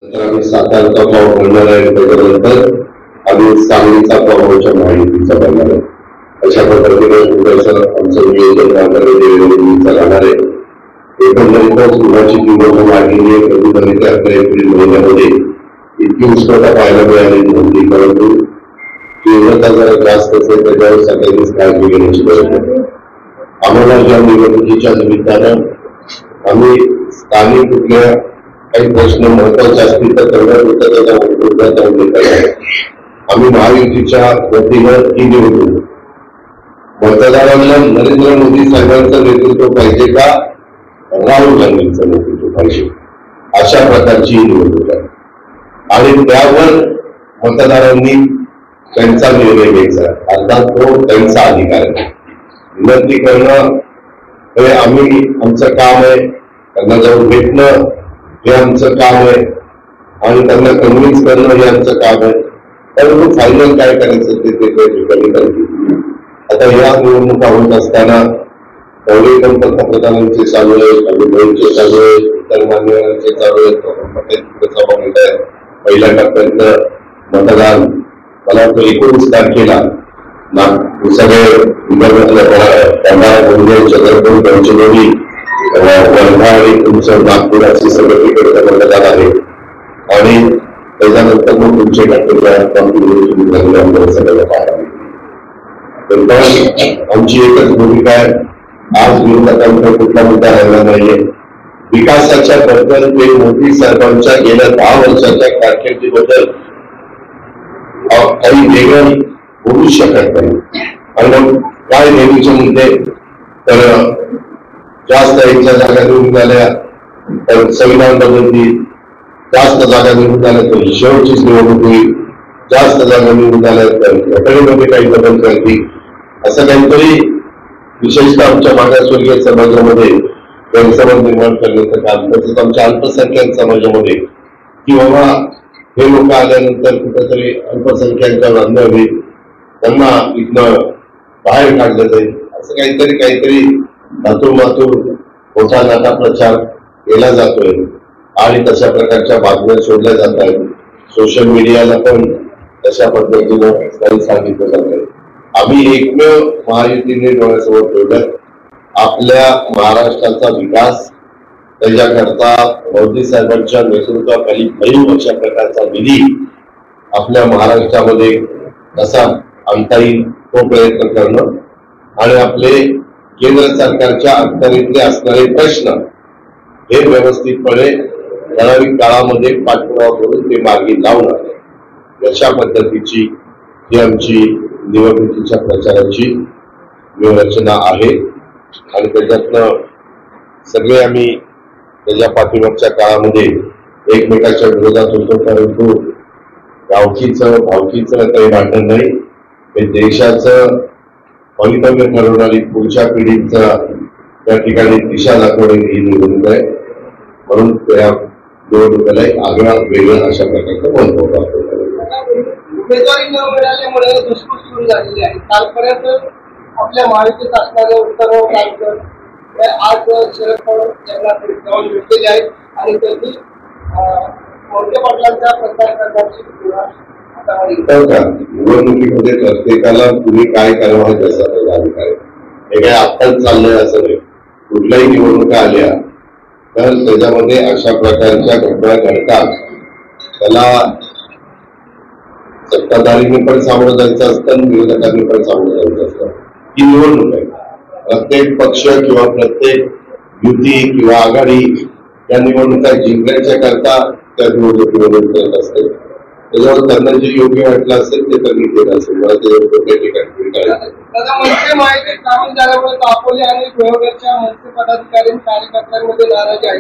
तर आम्ही सातारचा पाव भरणार आहे, त्याच्यानंतर आम्ही सांगलीचा पाव आमच्या माहितीचा भरणार आहे. अशा पद्धतीने आमचं नियोजन राहणार आहे. एकंदरीतच उन्हाची तीव्रता वाढलेली आहे. कधीकधी आपल्या एप्रिल महिन्यामध्ये इतकी उष्णता पाहायला मिळाली नव्हती, परंतु तीव्रता जरा जास्त असेल त्याच्यावर सगळ्यांनीच काळजी घेण्याची गरज आहे. आम्हाला या निवडणुकीच्या निमित्तानं आम्ही स्थानिक कुठल्या काही प्रश्न महत्वाचे असतील तर त्याचा उल्लेख आहे. आम्ही महायुतीच्या वतीनं ही निवडणूक मतदारांना नरेंद्र मोदी साहेबांचं नेतृत्व पाहिजे का राहुल गांधींचं नेतृत्व पाहिजे, अशा प्रकारची ही निवडणूक आहे. आणि त्यावर मतदारांनी त्यांचा निर्णय घ्यायचा, अर्थात तो त्यांचा अधिकार आहे. विनंती करणं हे आमचं काम आहे, त्यांना जाऊन भेटणं हे आमचं काम आहे आणि त्यांना कन्व्हिन्स करणं हे आमचं काम आहे. परंतु फायनल काय करायचं ते ठिकाणी करतील. आता या निवडणुका होत असताना दौरेकर पंतप्रधानांचे चालू आहेत, अमित चालू आहेत, इतर मान्यवरांचे चालू आहेत, पटेल पहिल्या टप्प्यातलं मतदान मला वाटतं 19 तारखेला सगळे विदर्भातल्या चंद्रपूर गडचिरोली वर्धा आणि तुमचं नागपुराचे सगळं तिकडचं मतदान आहे. आणि त्याच्यानंतर मग तुमचे सगळं पाहायला पण आमची एकच भूमिका आहे. आज विरोधकांचा कुठला मुद्दा राहिला नाहीये. विकासाच्या बद्दल ते मोदी साहेबांच्या गेल्या 10 वर्षाच्या कारकिर्दीबद्दल काही वेगळं बोलू शकत नाही. आणि मग काय नेहमीचे मुद्दे तर जास्त एकच्या जागा निवडून झाल्या तर संविधान बदलती, जास्त जागा निवडून झाल्या तर शेवटचीच निवडणूक होईल, जास्त जागा निवडून झाल्या तर घटनेमध्ये काही बदल करतील, असं काहीतरी विशेषतः आमच्या मागासवर्गीय समाजामध्ये गैरसमज निर्माण करण्याचं काम. तसंच आमच्या अल्पसंख्याक समाजामध्ये की बाबा हे लोक आल्यानंतर कुठेतरी अल्पसंख्याकांवर अन्याय होईल, त्यांना इथनं बाहेर काढलं जाईल, असं काहीतरी मातूर मोठा नाटा प्रचार केला जातोय आणि तशा प्रकारच्या बातम्या शोधल्या जात आहेत. सोशल मीडियाला पण तशा पद्धतीनं काही सांगितलं जात आहे. आम्ही एकमेव महायुतीने डोळ्यासमोर ठेवलं आपल्या महाराष्ट्राचा विकास, त्याच्याकरता मोदी साहेबांच्या नेतृत्वाखाली भरीव अशा प्रकारचा निधी आपल्या महाराष्ट्रामध्ये कसा आणता येईल तो प्रयत्न करणं आणि आपले केंद्र सरकारच्या अखत्यारीतले असणारे प्रश्न हे व्यवस्थितपणे ठराविक काळामध्ये पाठपुरावा करून ते मार्गी लावणं, अशा पद्धतीची ही आमची निवडणुकीच्या प्रचाराची व्यूहरचना आहे. आणि त्याच्यातनं सगळे आम्ही त्याच्या पाठीमागच्या काळामध्ये एकमेकाच्या विरोधात होतो, परंतु भावकीचं काही भांडण नाही. हे देशाचं भवितव्य ठरवणारी पुढच्या पिढीचा त्या ठिकाणी दिशा दाखवण्याची ही निवडणूक आहे. म्हणून त्या निवडणुकीला आगळा वेगळा अशा प्रकारचं महत्व प्राप्त झालं. उमेदवारी न मिळाल्यामुळे धुसफूस सुरू झालेली आहे. कालपर्यंत आपल्या महायुतीत असणारे उत्तरव गायकर आज शरद पवार यांना जाऊन भेटलेले आहेत आणि त्यांनी मोठ्या पाटलांचा प्रचार करण्याची निवडणुकीमध्ये प्रत्येकाला तुम्ही काय करावं त्याचा अधिकार आहे. हे काय आत्ताच चाललंय असं नाही. कुठल्याही निवडणुका आल्या तर त्याच्यामध्ये अशा प्रकारच्या घटना घडतात, त्याला सत्ताधारीने पण सामोरं जायचं असतं आणि विरोधकांनी पण सामोरं जायचं असतं. ही निवडणूक आहे. प्रत्येक पक्ष किंवा प्रत्येक युती किंवा आघाडी या निवडणुका जिंकण्याच्या करता त्या निवडणुकीमध्ये करत असते. त्याच्यावर त्यांना जे योग्य वाटलं असेल ते त्यांनी केलं असेल. मला ते ठिकाणी माहिती कामी झाल्यामुळे दापोली आणि गोव्याच्या मंत्री पदाधिकारी कार्यकर्त्यांमध्ये नाराजी आहे.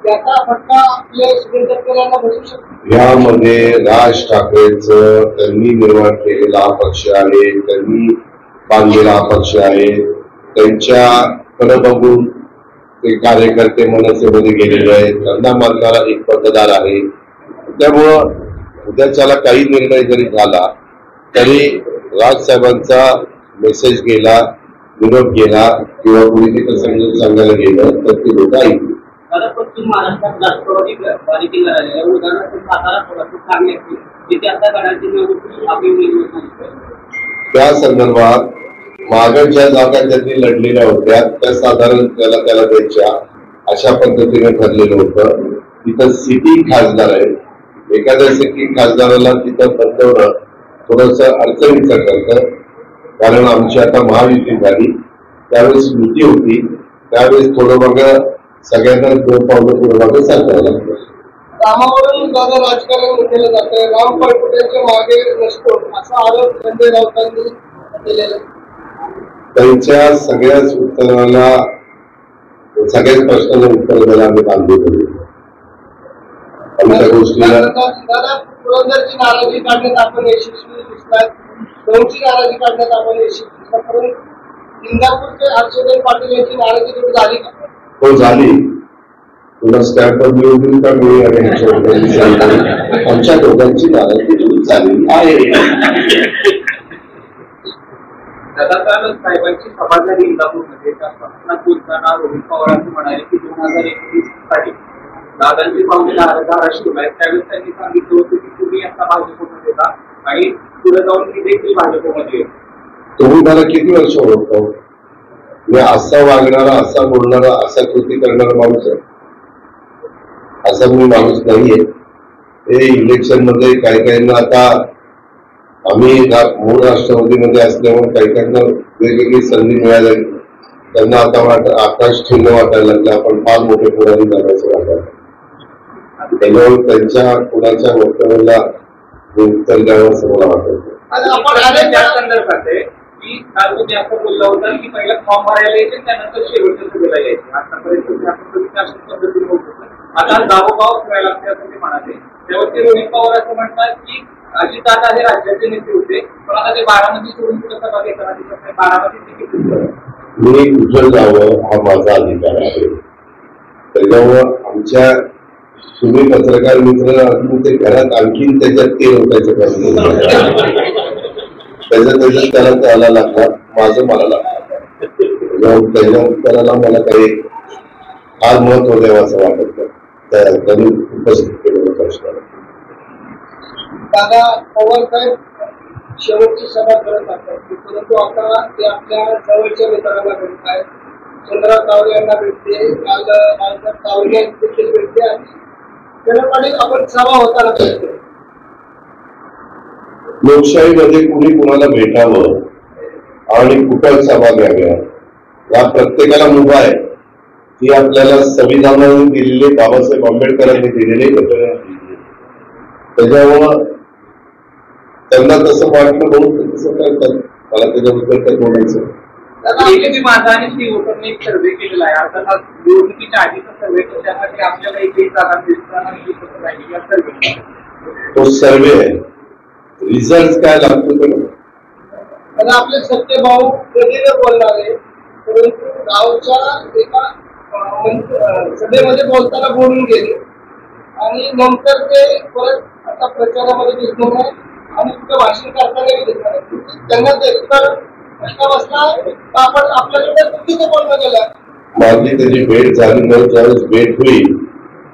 याचा फटका आपल्या सुरेंद्रकरांना बसू शकतो. यामध्ये राज ठाकरेंचं त्यांनी निर्माण केलेला पक्ष आहे, त्यांनी बांधलेला पक्ष आहे, त्यांच्याकडे बघून ते कार्यकर्ते मनसेमध्ये गेलेले आहेत, त्यांना मानणारा एक मतदार आहे. त्यामुळं उद्याच्याला काही निर्णय जरी झाला तरी राजसाहेबांचा मेसेज गेला, विरोध गेला किंवा कुणी तिथं समजून सांगायला गेलं तर ती लोक ऐकली. आता पश्चिम महाराष्ट्रात राष्ट्रवादी बारीकी लढालेल्या उदाहरणार्थ सातारा सोलापूर ठाणे जिथे आता गडाची निवडणूक आपली उमेदवार त्या संदर्भात मागं ज्या जागा त्यांनी लढलेल्या होत्या त्या साधारण त्याला द्यायच्या अशा पद्धतीने ठरलेलं होतं. तिथं सिटी खासदार आहे, एखाद्या सिटी खासदाराला तिथं बदलवणं थोडस अडचणीचं ठरतं. कारण आमची आता महायुती झाली, त्यावेळेस युती होती, त्यावेळेस थोडं बघा सगळ्यांना 2 पावलं पुढे मागे सरकायला लागतं. रामावरून दादा राजकारण केलं जातंय, राम पळपुट्यांच्या मागे नसतो असा आरोप संजय राऊतांनी केलेला. त्यांच्या सगळ्याच उत्तराला सगळ्याच प्रश्नाला उत्तर द्यायला आम्ही बांधले पडले. आमच्या गोष्टीला दादा पुरंदरची नाराजी काढण्यात आपण यशस्वी दिसतात, दोनची नाराजी काढण्यात आपण यशस्वी दिसतात, परंतु इंदापूरचे हर्षवर्धन पाटील यांची नाराजी थोडी झाली का? हो झाली. तुला स्टॅम्पवर मिळून देऊ का मी आणि ह्याच्यावर आमच्या दोघांची नाराजी दूर झाली आहे. दादा काल साहेबांची सभा झाली इंदापूरमध्ये, त्या सभागृहात बोलताना रोहित पवार असं म्हणाले की 2021 साठी दादांची पावले धाराशिव आहेत. त्यावेळेस त्यांनी सांगितलं होतं की तुम्ही आता भाजपमध्ये येता आणि पुढे जाऊन मी देखील भाजपमध्ये येतो. तुम्ही मला किती वर्ष ओळखतो? मी असा वागणारा, असा बोलणारा, असा कृती करणारा माणूस आहे? असा मी माणूस नाहीये. हे इलेक्शन मध्ये काही काहींना आता आम्ही मूळ राष्ट्रवादीमध्ये असल्यामुळे काही काहींना वेगवेगळी संधी मिळाली, त्यांना आता आकाश ठिन्न वाटायला लागलं, आपण फार मोठे पुढारी झाल्याचं वाटायला. त्यामुळे त्यांच्या कुणाच्या वक्तव्याला उत्तर द्यावं असं मला वाटतं. आपण त्या संदर्भात आहे की काल तुम्ही असं बोलला होता की पहिला फॉर्म भरायला यायचे त्यानंतर शेवटच्या सभेला यायचे. आतापर्यंत आपण अशाच पद्धतीने बोलतो. आता गावोगाव फिरायला लागते असं ते म्हणाले. त्यावरती रोहित पवार असं म्हणतात की अजितदादा हे राज्याचे नेते होते, पण आता ते बारामती सोडून कुठं सभा घेताना दिसत नाही, बारामती तिकीट मी कुठं जावं हा माझा अधिकार आहे. त्याच्यामुळं आमच्या तुम्ही पत्रकार मित्र अजून ते घरात आणखीन त्याच्यात तेल होतायचं प्रश्न त्याच्यात त्याला त्याला लागणार, माझं मला लागणार. त्याच्या उत्तराला मला काही फार महत्व द्यावं असं वाटत नाही. त्यांनी उपस्थित केलेला प्रश्न. दादा पवार साहेब शेवटची सभा करत असतात, परंतु आता ते आपल्या जवळच्या मित्रांना भेटत आहेत. चंद्रराव तावडे यांना भेटते, काल बाळासाहेब तावडे देखील भेटते आणि शरद पाटील आपण सभा होताना भेटते. लोकशाहीमध्ये कुणी कुणाला भेटावं आणि कुठं सभा घ्याव्या या प्रत्येकाला मुभा आहे. ती आपल्याला संविधानाने दिलेले, बाबासाहेब आंबेडकरांनी दिलेले घटना. त्याच्यामुळं त्यांना तसं वाटलं म्हणून तसं करतात. मला त्याच्याबद्दल काय बोलायचं. माझा आणि श्रीवटने एक सर्वे केलेला आहे. अर्थात निवडणुकीच्या आधीचा सर्वे, त्यासाठी आपल्याला एकही जागा दिसताना तो सर्वे आहे. रिझल्ट काय लागतो त्याला आपले सत्यभाऊ कधी बोलणारे, परंतु गावच्या एका सभेमध्ये बोलताना बोलून गेले आणि नंतर ते परत आता प्रचारामध्ये दिसणार नाही आणि कुठं भाषण करताना दिसणार नाही. त्यांना तर प्रश्न बसला आपण आपल्याकडे चुकीचं बोलणं गेलं. माझी त्याची भेट झाली नाही. ज्यावेळेस भेट होईल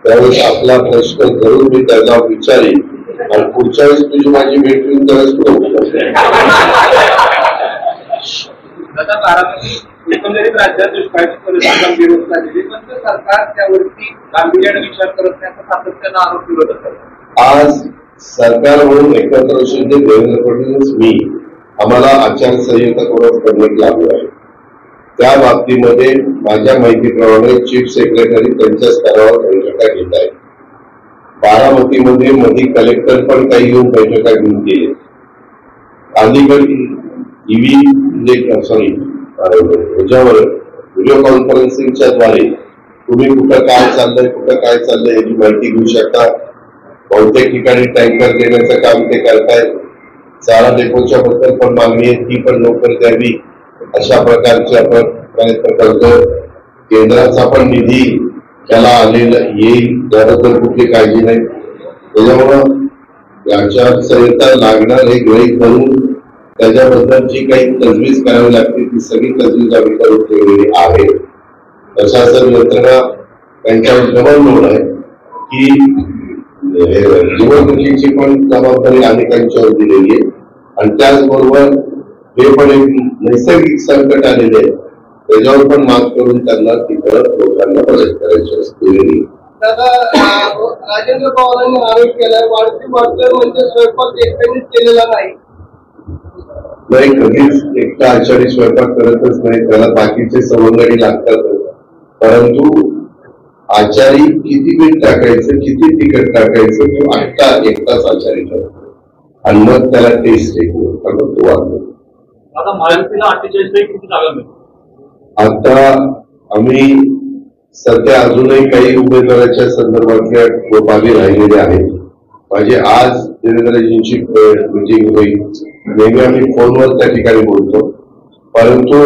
त्यावेळेस आपला प्रश्न जरूर मी त्याला विचारेन आणि पुढच्या वेळेस तुझी माझी भेट होईल त्यावेळेस आता बारामती एकंदरीत राज्यात दुष्काळाची परिस्थिती गंभीर होत झालेली, पण सरकार त्यावरती गांभीर्याने विचार करत नाही असं सातत्यानं आरोप विरोध करतात. आज सरकार म्हणून एकत्र शिंदे, देवेंद्र फडणवीस, मी आम्हाला आचारसंहिता करण्यात लागू आहे. त्या बाबतीमध्ये माझ्या माहितीप्रमाणे चीफ सेक्रेटरी त्यांच्या स्तरावर बैठका घेत आहेत. बारामतीमध्ये मध्ये कलेक्टर पण काही येऊन बैठका घेऊन गेले. अलीकडे ह्याच्यावर व्हिडिओ कॉन्फरन्सिंगच्या द्वारे तुम्ही कुठं काय चाललंय याची माहिती घेऊ शकता. बहुतेक ठिकाणी टँकर देण्याचं काम ते करतायत. चारा डेपोच्या बद्दल पण मागणी आहे, ती पण लवकर द्यावी अशा प्रकारचे आपण प्रयत्न करतो. केंद्राचा पण निधी त्याला आलेला येईल, त्याबद्दल कुठली काळजी नाही. त्याच्यामुळं आचारसंहिता लागणार हे गृहीत धरून त्याच्याबद्दल जी काही तजवीज करावी लागते ती सगळी तजवीज आम्ही करून ठेवलेली आहे. प्रशासन यंत्रणा त्यांच्यावर डबल लोड आहे की निवडणुकीची पण जबाबदारी अनेकांच्यावर दिलेली आहे आणि त्याचबरोबर हे पण एक नैसर्गिक संकट आलेले आहे त्याच्यावर पण मात करून त्यांना तिकडं लोकांना मदत करायची असते. दादा, राजेंद्र पवारांनी आरोप केलाय वाढती वाढतोय म्हणजे स्वयंपाक एकट्यानेच केलेला नाही. कधीच एकटा आचारी स्वयंपाक करतच नाही, त्याला बाकीचे सवंगडी लागतात. परंतु आचारी किती मीठ टाकायचं किती तिखट टाकायचं तो एकटाच आचारी ठरतो आणि मग त्याला टेस्ट येतो तो वाटतो. आता महायुतीला 48 किती जागा मिळतो? आता आम्ही सध्या अजूनही काही उमेदवाराच्या संदर्भातल्या बाबी राहिलेल्या आहेत. माझी आज देवेंद्रजींची मीटिंग होईल. नेहमी आम्ही फोनवर त्या ठिकाणी बोलतो, परंतु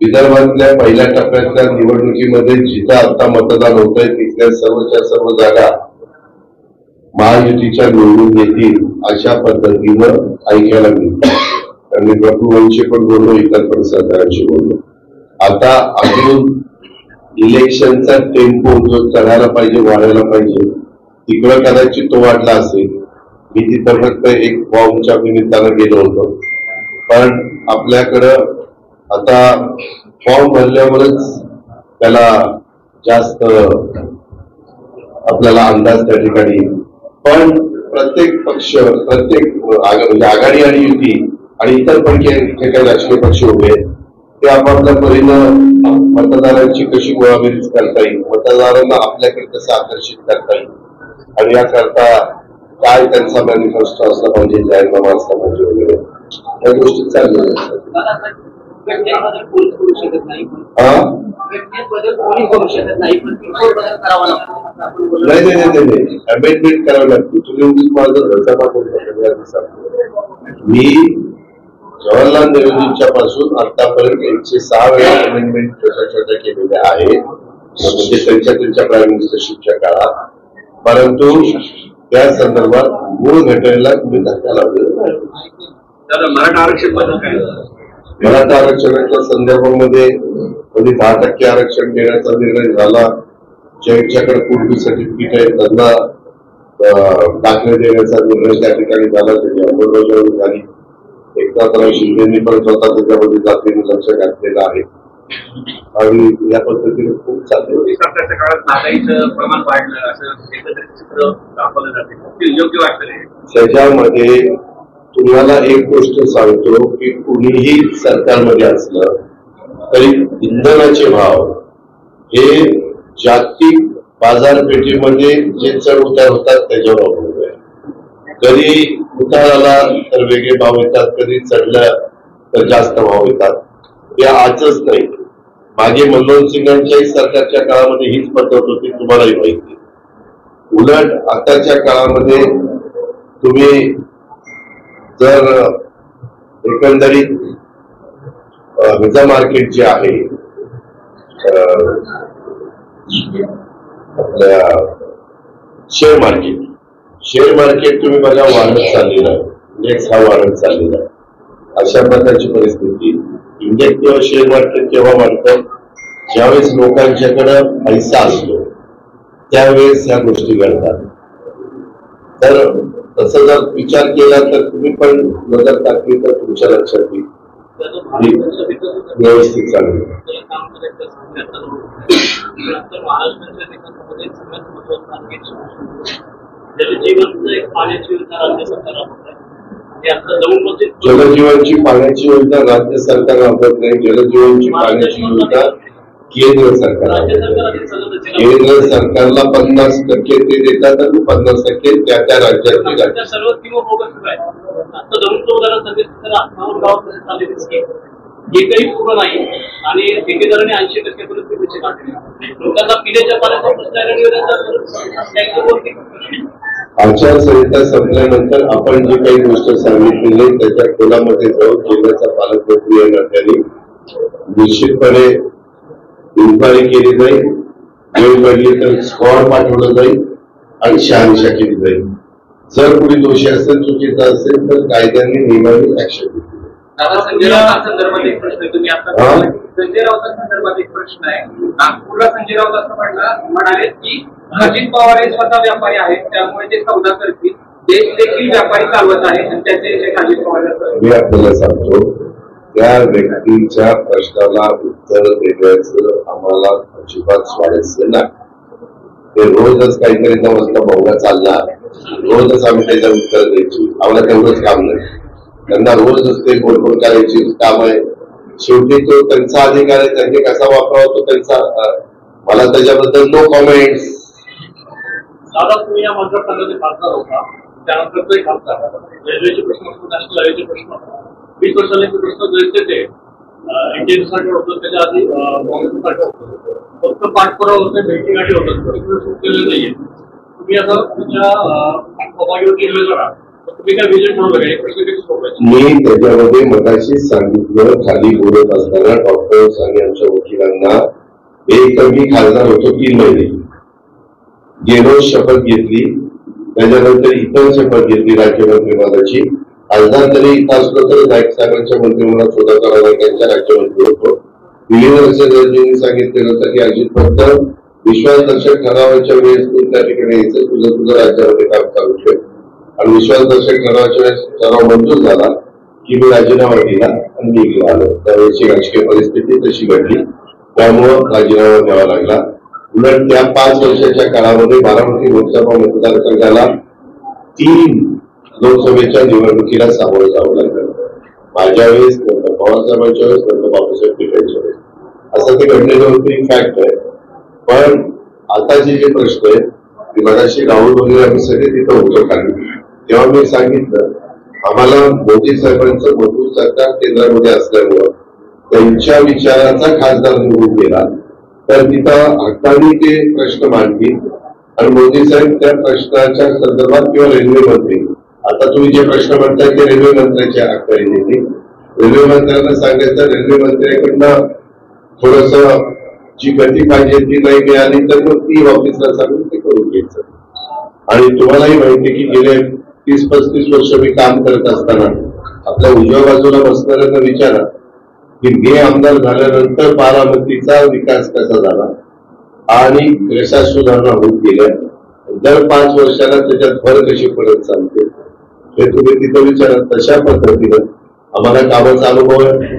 विदर्भातल्या पहिल्या टप्प्यातल्या निवडणुकीमध्ये जिथं आता मतदान होत आहे तिथल्या सर्वच्या सर्व जागा महायुतीच्या निवडून येतील अशा पद्धतीनं ऐकायला मिळतं. आणि प्रभूंशी पण बोललो, इतर पण सरकारांशी बोललो. आता अजून इलेक्शनचा टेम्पो जो चढायला पाहिजे वाढायला पाहिजे तिकडं कदाचित तो वाढला असेल. मी तिथं फक्त एक फॉर्मच्या निमित्तानं गेलो होतो, पण आपल्याकडं आता फॉर्म भरल्यावरच त्याला जास्त आपल्याला अंदाज त्या ठिकाणी. पण प्रत्येक पक्ष प्रत्येक म्हणजे आघाडी आणि युती आणि इतर पण जे काही राजकीय पक्ष उभे आहेत ते आपापल्या परीनं मतदारांची कशी गोळाबेरीज करता येईल, मतदारांना आपल्याकडे कसं आकर्षित करता येईल आणि याकरता काय त्यांचा मॅनिफेस्टो असला पाहिजे, जाहीरनामा असला पाहिजे वगैरे या गोष्टी चाललेल्या असतात. नाही अमेंडमेंट करावं लागतं. तुम्ही माझं मी जवाहरलाल नेहरूंच्या पासून आतापर्यंत 106 वेळा अमेंडमेंट छोट्या केलेल्या आहेत, म्हणजे त्यांच्या प्राईम मिनिस्टरशिपच्या काळात. परंतु त्या संदर्भात मूळ घटनेला तुम्ही धक्का लावलेला नाही. मराठा आरक्षण बद्दल काय? मराठा आरक्षणाच्या संदर्भामध्ये कधी 10% आरक्षण देण्याचा निर्णय झाला. ज्यांच्याकडे पूर्वी सर्टिफिकेट आहे त्यांना दाखले देण्याचा निर्णय त्या ठिकाणी झाला, त्याची अंमलबजावणी झाली. एकनाथराव शिंदेनी पण स्वतः त्याच्यामध्ये जातीने लक्ष घातलेलं आहे आणि या पद्धतीने खूप चालले. सरकारच्या काळात महागाईचं प्रमाण वाढलं असं एकत्रित चित्र दाखवलं जाते, योग्य वाटतं. त्याच्यामध्ये तुम्हाला एक गोष्ट सांगतो की कुणीही सरकारमध्ये असलं तरी इंधनाचे भाव हे जागतिक बाजारपेठेमध्ये जे चढ उतार होतात त्याच्यावर अवलंबून आहे. कधी उतार आला तर वेगळे भाव येतात, कधी चढलं तर जास्त भाव येतात. हे आजच नाही, मागे मनमोहन सिंगांच्याही सरकारच्या काळामध्ये हीच पद्धत होती, तुम्हालाही माहिती. उलट आताच्या काळामध्ये तुम्ही जर एकंदरीत विजा मार्केट जे आहे आपल्या शेअर मार्केट तुम्ही बघा वाढत चाललेला आहे, इंडेक्स हा वाढत चाललेला आहे. अशा प्रकारची परिस्थिती. इंडेक्स किंवा शेअर मार्केट केव्हा वाढतं? ज्यावेळेस लोकांच्याकडे पैसा असतो त्यावेळेस ह्या गोष्टी घडतात. तर तसं जर विचार केला तर तुम्ही पण नजर टाकली तर तुमच्या लक्षात येईल व्यवस्थित चालू. जलजीवनची पाण्याची योजना राज्य सरकार राबवत नाही, जलजीवनची पाण्याची योजना केंद्र सरकार. केंद्र सरकारला 50% ते देतात आणि 50% त्या त्या राज्यात. हे काही पूर्ण नाही आणि ठेकेदाराने 80% पैसे काढले. लोकांना पिण्याच्या पाण्याचा प्रश्न. आचारसंहिता संपल्यानंतर आपण जी काही गोष्ट सांगितलेली त्याच्या खोलामध्ये जाऊन केंद्राचा पालकमंत्री या नात्याने निश्चितपणे इन्क्वायरी केली जाईल. वेळ पडली तर स्क्वॉड पाठवलं जाईल आणि शहानिशा केली जाईल. जर कुणी दोषी असेल, चुकीचा असेल तर कायद्याने नियमाने ऍक्शन घेतली. दादा संजय राऊतांसंदर्भात एक प्रश्न आहे. तुम्ही आता संजय राऊतांसंदर्भात एक प्रश्न आहे. नागपूरला संजय राऊत असं म्हणाले की अजित पवार हे स्वतः व्यापारी आहेत, त्यामुळे ते सौदा करतील. देश देखील व्यापारी चालवत आहे आणि त्याचे अजित पवार. मी आपल्याला सांगतो, त्या व्यक्तीच्या प्रश्नाला उत्तर देण्याचं आम्हाला अजिबात स्वारस्य नाही. ते रोजच काहीतरी 9 वाजता बोलणं चालणार, रोजच आम्ही त्याच्यावर उत्तर द्यायची. आम्हाला तेवढंच काम नाही. त्यांना रोजच ते बोलबोल करायची काम आहे. शेवटी तो त्यांचा अधिकार आहे, त्यांनी कसा वापरावा तो त्यांचा. मला त्याच्याबद्दल नो कॉमेंट्स. दादा तुम्ही या मंत्रालयाचे खासदार होता, त्यानंतर तो खासदार रेल्वेचे प्रश्न असतो, नॅशनल हायवेचे प्रश्न 20 वर्षांचे प्रश्न जसे ते एनडीएसाठी होतं, त्याच्या आधी काँग्रेससाठी होतं. फक्त पाठपुरावा होते, भेटीगाठी होतात, तिकडे सुरू केलेलं नाहीये. तुम्ही आता तुमच्या सहभागी केले जरा तुम्ही काय विजय ठरवलं का? एक प्रश्न मी त्याच्यामध्ये मगाशी सांगितलं, खाली बोलत असताना डॉक्टर आणि आमच्या वकिलांना, एक मी खासदार होतो 3 महिने, गेलो शपथ घेतली, त्याच्यानंतर इतर शपथ घेतली राज्यमंत्री पदाची. खासदार तरी इथं असलो तरी नाईक साहेबांच्या मंत्रिमंडळात सुधाकर त्यांच्या राज्यमंत्री होतो. विलीन सांगितलेलं होतं की अजित फक्त विश्वासदर्शक ठरावाच्या वेळेस तू त्या ठिकाणी यायचं, तुझं राज्यामध्ये काम चालू ठेव. आणि विश्वासदर्शक ठरावाच्या वेळेस ठराव मंजूर झाला की मी राजीनामा दिला आणि निघून आलो. त्यावेळेची राजकीय परिस्थिती तशी घडली, त्यामुळं राजीनामा द्यावा लागला. उलट त्या 5 वर्षाच्या काळामध्ये बारामती लोकसभा मतदारसंघाला 3 लोकसभेच्या निवडणुकीला सामोरं जावं लागलं. माझ्या वेळेस, नंतर पवारसाहेबांच्या वेळेस, नंतर बापूसाहेब टिपेंच्या वेळेस. असं ते घडलेलं होतं, एक फॅक्ट आहे. पण आताचे जे प्रश्न आहेत ते मगाशी राहुल वगैरे आम्ही सगळे तिथं होतो खाली, तेव्हा मी सांगितलं आम्हाला मोदी साहेबांचं मजबूत सरकार केंद्रामध्ये असल्यामुळं त्यांच्या विचाराचा खासदार निवडून गेला तर तिथं हक्कानी ते प्रश्न मांडतील आणि मोदी साहेब त्या प्रश्नाच्या संदर्भात किंवा रेल्वे मंत्री, आता तुम्ही जे प्रश्न म्हणताय ते रेल्वे मंत्र्यांच्या हक्काने देतील. रेल्वे मंत्र्यांना सांगायचं, रेल्वे मंत्र्यांकडनं थोडस जी गती पाहिजे ती नाही मिळाली तर मग ती ऑफिसला सांगून ते करून घ्यायचं. आणि तुम्हालाही माहिती की गेले 30-35 वर्ष मी काम करत असताना आपल्या उजव्या बाजूला बसणाऱ्यांना विचारा की मी आमदार झाल्यानंतर बारामतीचा विकास कसा झाला आणि कशा सुधारणा होत गेल्या, दर 5 वर्षाला त्याच्यात भर कशी पडत चालते हे तुम्ही तिथं विचारा. तशा पद्धतीनं आम्हाला कामाचा अनुभव आहे,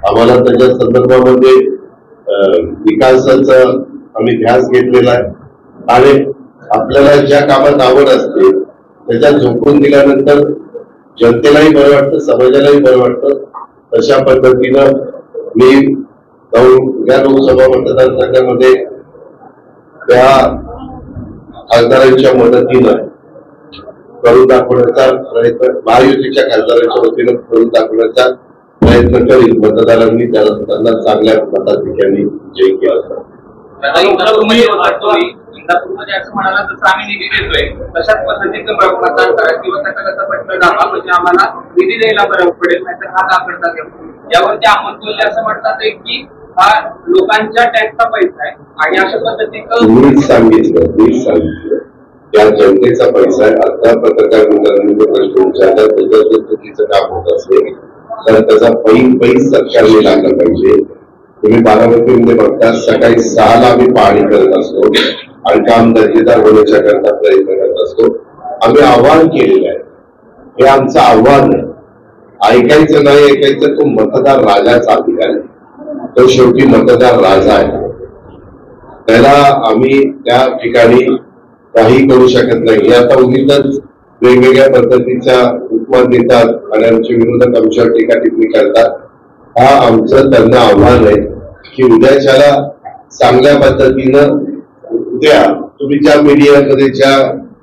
आम्हाला त्याच्या संदर्भामध्ये विकासाचा आम्ही ध्यास घेतलेला आहे आणि आपल्याला ज्या कामात आवड असते त्याच्यात झोकून दिल्यानंतर जनतेलाही बरं वाटतं, समाजालाही बरं वाटतं. तशा पद्धतीनं मी या लोकसभा मतदारसंघामध्ये त्या खासदारांच्या मदतीनं करून दाखवण्याचा प्रयत्न, महायुतीच्या खासदारांच्या वतीनं करून दाखवण्याचा प्रयत्न करील. मतदारांनी त्यांना चांगल्या मताधिक्याने विजयी केला. इंदापूरमध्ये असं म्हणाला जसं आम्ही निधी देतोय तशाच पद्धतीचं मतदान करा किंवा त्याचा प्रश्न दाखवा म्हणजे आम्हाला निधी द्यायला बरं पडेल, नाहीतर हा का करतात. यावरती अमोल कोल्हे असं म्हणतात की हा लोकांच्या टॅक्सचा पैसा आहे आणि अशा पद्धतीचं मीच सांगितलं त्या जनतेचा पैसा आहे. आता पत्रकार मित्रांनी प्रश्न विचारला, त्याच्या चुकीचं काम होत असेल तर त्याचा पैस सरकारने लागला पाहिजे. तुम्ही बारामतीमध्ये बघता सकाळी 6ला आम्ही पाहणी करत असतो आणि काम दर्जेदार होण्याच्या करता प्रयत्न करत असतो. आम्ही आव्हान केलेलं आहे, हे आमचं आव्हान आहे. ऐकायचं नाही ऐकायचं, तो मतदार राजाचा अधिकार आहे. तो शेवटी मतदार राजा आहे, त्याला आम्ही त्या ठिकाणी काही करू शकत नाही. आता उगीच वेगवेगळ्या पद्धतीच्या उपमान देतात आणि आमचे विरोधक आमच्यावर टीका टिप्पणी करतात. हा आमचं त्यांना आव्हान आहे की उद्याच्याला चांगल्या पद्धतीनं उद्या तुम्ही ज्या मीडियामध्ये ज्या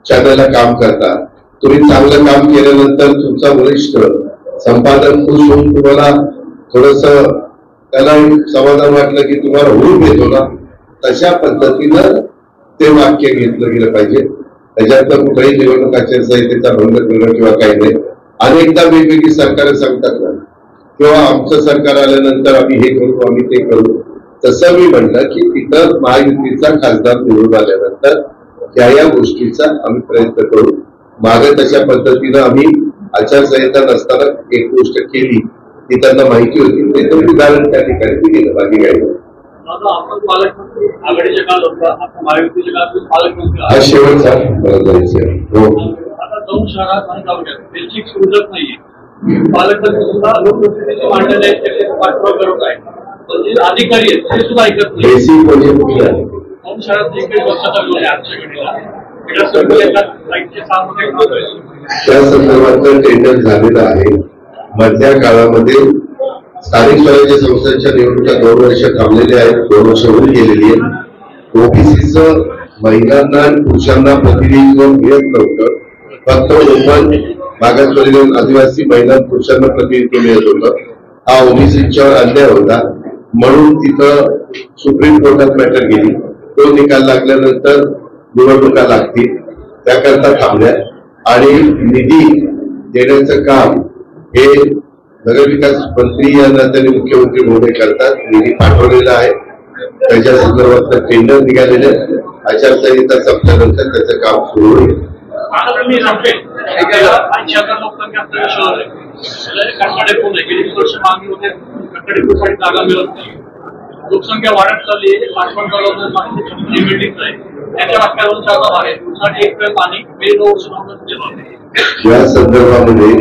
चॅनलला काम करता, तुम्ही चांगलं काम केल्यानंतर तुमचा वरिष्ठ संपादक खुश होऊन तुम्हाला थोडस त्याला समाधान वाटलं की तुम्हाला हुरूप येतो ना, तशा पद्धतीनं ते वाक्य घेतलं गेलं पाहिजे. त्याच्यातलं कुठल्याही निवडणूक आचारसंहितेचा भंग करणं किंवा काही नाही. अनेकदा वेगवेगळी सरकार सांगतात ना किंवा आमचं सरकार आल्यानंतर आम्ही हे करू आम्ही ते करू. तसं मी म्हटलं की तिथं महायुतीचा खासदार निवडून आल्यानंतर या गोष्टीचा आम्ही प्रयत्न करू. मागे तशा पद्धतीनं आम्ही आचारसंहिता नसताना एक गोष्ट केली ती त्यांना माहिती होती, त्याचं उदाहरण त्या ठिकाणी मी दिलं, बाकी काही नाही. आपण पालकमंत्री आघाडीच्या काळ होता, आता महायुतीच्या काळात पालकमंत्री हा शेवटचा मला जायचं. हो, आता 2 शहरात आणि तालुक्यात त्यांची सुविधाच नाहीये. पालकमंत्री सुद्धा लोकप्रतिनिधी मांडलेले आहेत, त्याचे पाठपुरावा करत आहे, पण जे अधिकारी आहेत ते सुद्धा ऐकत नाही. बेसिक म्हणजे कुठलं आहे? 2 शहरात एकही स्वच्छता गृह आजच्या घडीला त्या संदर्भातलं टेंडर झालेलं आहे. मधल्या काळामध्ये स्थानिक स्वराज्य संस्थांच्या निवडणुका 2 वर्ष थांबलेल्या आहेत, 2 वर्ष होऊन गेलेली आहेत. ओबीसीचं महिलांना आणि पुरुषांना प्रतिनिधित्व मिळत नव्हतं, फक्त ओपन मागासवर्गीय आदिवासी महिला पुरुषांना प्रतिनिधित्व मिळत होतं. हा ओबीसीच्यावर अन्याय होता, म्हणून तिथं सुप्रीम कोर्टात मॅटर गेली. तो निकाल लागल्यानंतर निवडणुका लागतील त्याकरता थांबल्या आणि निधी देण्याचं काम हे नगरविकास मंत्री या नात्याने मुख्यमंत्री महोदय करतात. निधी पाठवलेला आहे, त्याच्या संदर्भात टेंडर निघालेले, आचारसंहिता संपल्यानंतर त्याचं काम सुरू होईल. लोकसंख्या वाढत चालली आहे, या संदर्भामध्ये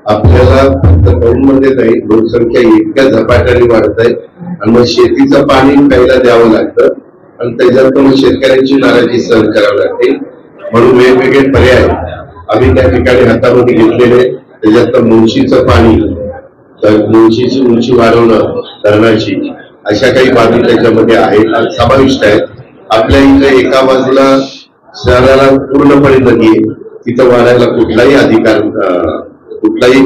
आपल्याला फक्त पौंडमध्ये नाही, लोकसंख्या इतक्या झपाट्याने वाढत आहे आणि मग शेतीचं पाणी पहिला द्यावं लागतं आणि त्याच्यात मग शेतकऱ्यांची नाराजी सहन करावी लागते. म्हणून वेगवेगळे पर्याय आम्ही त्या ठिकाणी हातामध्ये घेतलेले. त्याच्यात मुंशीचं पाणी, मुंशीची उंची वाढवणं, धरणाची, अशा काही बाबी त्याच्यामध्ये आहेत, समाविष्ट आहेत. आपल्या इथे एका बाजूला शहराला पूर्णपणे नदी आहे, तिथं वाढायला कुठलाही अधिकार, कुठलाही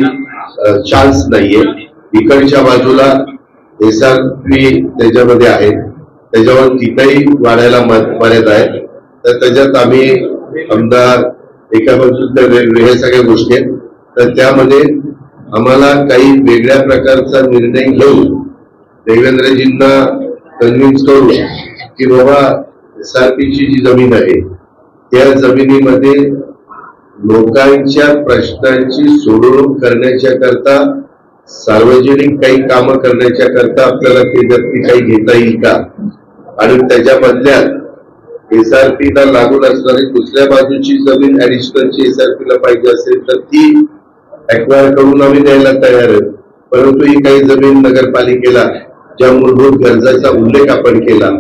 चान्स नाहीये. इकडच्या बाजूला SRP त्याच्यामध्ये आहेत, त्याच्यावर तिथेही वाढायला मर्यादा आहेत. तर त्याच्यात आम्ही आमदार एका बाजूला हे सगळ्या गोष्टी आहेत, तर त्यामध्ये आम्हाला काही वेगळ्या प्रकारचा निर्णय घेऊन देवेंद्रजींना कन्व्हिन्स करू की बाबा SRPची जी जमीन आहे त्या जमिनीमध्ये लोकांच्या प्रश्नांची सोडवणूक करण्याच्या करता, सार्वजनिक काही कामं करण्याच्या करता आपल्याला त्याच्यातली काही घेता येईल का, आणि त्याच्या बदल्यात SRPला लागून असणारी दुसऱ्या बाजूची जमीन ऍडिशनलची SRPला पाहिजे असेल तर ती ऍक्वायर करून आम्ही द्यायला तयार आहे. परंतु ही काही जमीन नगरपालिकेला ज्या मूलभूत गरजाचा उल्लेख आपण केला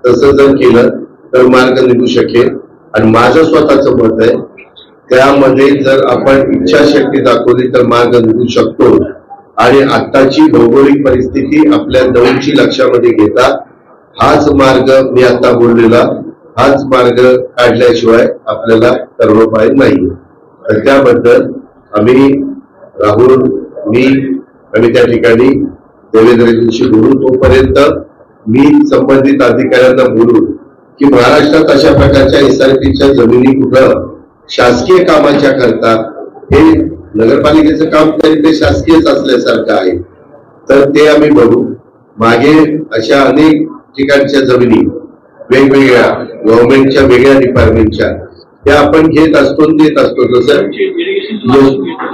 तसं जर केलं तर मार्ग निघू शकेल. आणि माझं स्वतःचं मत आहे त्यामध्ये जर आपण इच्छाशक्ती दाखवली तर मार्ग निघू शकतो. आणि आताची भौगोलिक परिस्थिती आपल्या दौडची लक्षामध्ये घेता हाच मार्ग, मी आता बोललेला हाच मार्ग काढल्याशिवाय आपल्याला तरणोपाय नाही. तर त्याबद्दल आम्ही राहुल, मी आणि त्या ठिकाणी देवेंद्रजींशी बोलून, तोपर्यंत मी संबंधित अधिकाऱ्यांना बोलून की महाराष्ट्रात अशा प्रकारच्या SRPच्या जमिनी कुठं शासकीय कामाच्या करता, हे नगरपालिकेचं काम तरी ते शासकीयच असल्यासारखं आहे, तर ते आम्ही बघू. मागे अशा अनेक ठिकाणच्या जमिनी वेगवेगळ्या गव्हर्नमेंटच्या वेगळ्या डिपार्टमेंटच्या त्या आपण घेत असतो, देत असतो. जसं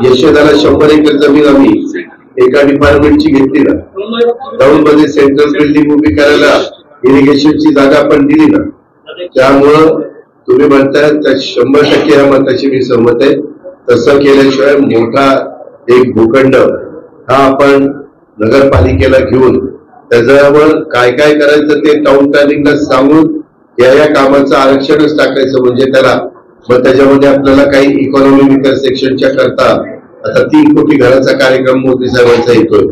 यशोदाला 100 एकर जमीन आम्ही एका डिपार्टमेंटची घेतली ना, दौंडमध्ये सेंट्रल बिल्डिंग उभी करायला इरिगेशनची जागा आपण दिली ना. त्यामुळं तुम्ही म्हणताय त्या 100% या मताशी मी सहमत आहे. तसं केल्याशिवाय मोठा एक भूखंड हा आपण नगरपालिकेला घेऊन त्याच्यावर काय काय करायचं ते टाउन प्लॅनिंगला सांगून या कामाचं आरक्षणच टाकायचं, म्हणजे त्याला मग त्याच्यामध्ये आपल्याला काही इकॉनॉमी विकास सेक्शनच्या करता आता 3 कोटी घराचा कार्यक्रम मोदी साहेबांचा येतोय,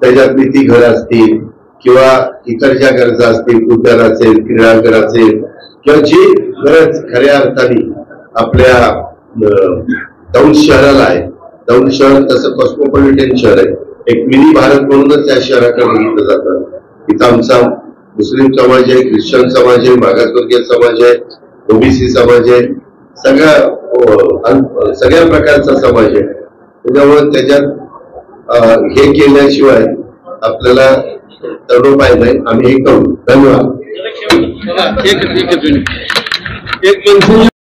त्याच्यातली ती घरं असतील किंवा इतर ज्या गरजा असतील, उद्यान असेल, क्रीडांगण असेल, किंवा जी गरज खऱ्या अर्थाने आपल्या दौंड शहराला आहे. दौंड शहर तसं कॉस्मोपॉलिटन शहर आहे, एक मिनी भारत म्हणूनच या शहराकडे बघितलं जातं. इथं आमचा मुस्लिम समाज आहे, ख्रिश्चन समाज आहे, मागासवर्गीय समाज आहे, ओबीसी समाज आहे, सगळ्या प्रकारचा समाज आहे. त्याच्यामुळे त्याच्यात हे केल्याशिवाय आपल्याला तरणोपाय नाही. आम्ही हे करू. धन्यवाद.